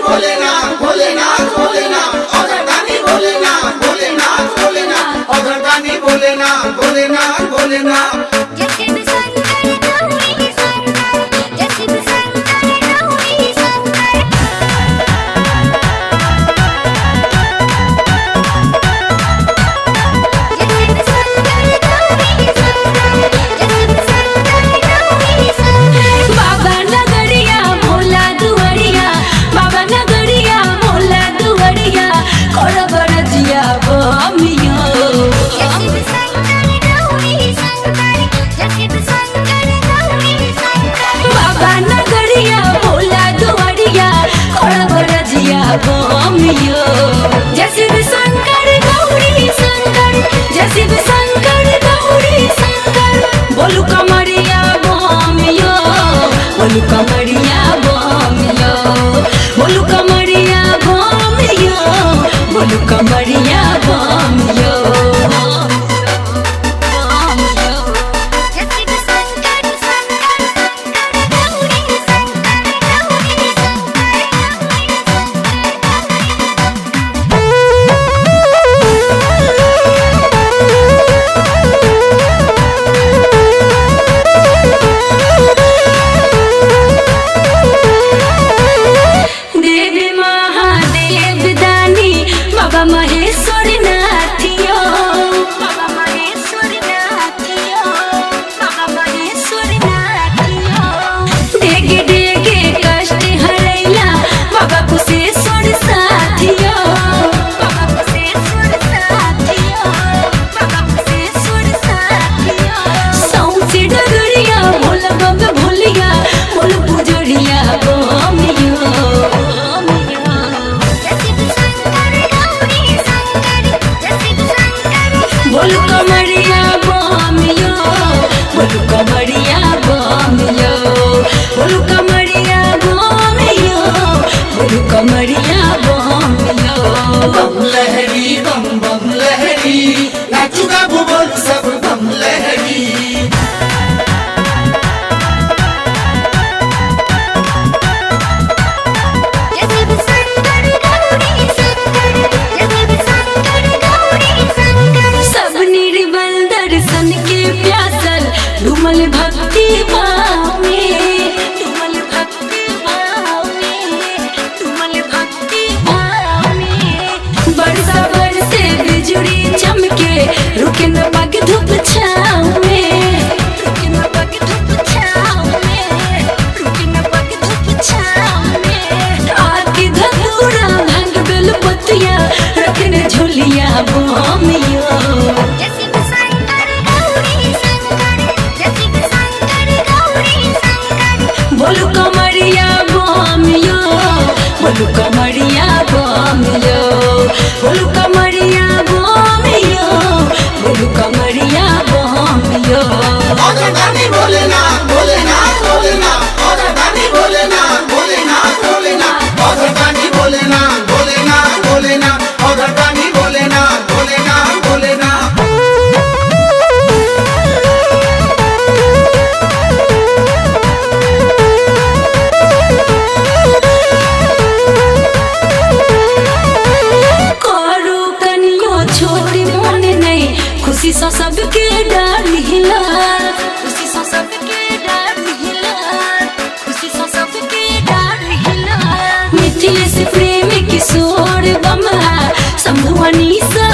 भोलेनाथ भोलेनाथ भोलेनाथ अधरदानी भोलेनाथ भोलेनाथ भोलेनाथ अधरदानी भोलेनाथ भोलेनाथ भोलेनाथ जय शिव शंकर गौरी शंकर जय शिव शंकर गौरी शंकर बोलू कमरिया बम यो बोलू कमरिया बम यो बोलू कमरिया बम यो बोलू कमरिया बम यो महेश्वर नाथियो बाबा महेश्वर नाथियो बाबा महेश्वर नाथियो डेगे डेगे कष्ट हरैला बाबा कुशेश्वर साथियो बाबा कुशेश्वर साथियो बाबा कुशेश्वर साथियो सौंसे डगरिया भोला बाबा भोलिया बोल पुजरिया बमियो बोलू कमरिया बम यो बोलू कमरिया बम यो बोलू कमरिया बम यो बोलू कमरिया बम यो बम लहरी नाचूगा भूगोल सब बम लहरी डूमल भक्ति भाव में डूमल भक्ति भाव में डूमल भक्ति भाव में बरसा बरसे बिजुली चमके रुके न पग धूप छाव में रुके न पग धूप छाव में रुके न पग धूप छाव में आरती धतूरा भांग बेल पतिया रखने झोलिया बम यो बोलू कमरिया बम यो बोलू कमरिया बम यो बोलू कमरिया बम यो बोलू कमरिया बम यो अधरदानी भोलेनाथ भोलेनाथ भोलेनाथ अधरदानी भोलेनाथ भोलेनाथ भोलेनाथ अधरदानी भोलेनाथ भोलेनाथ भोलेनाथ अधरदानी भोलेनाथ भोलेनाथ भोलेनाथ खुशी सा सबके डाल हिला खुशी सा सबके डाल हिला खुशी सा सबके डाल हिला मिथिलेश प्रेम किशोर बमहा संभुवनी सा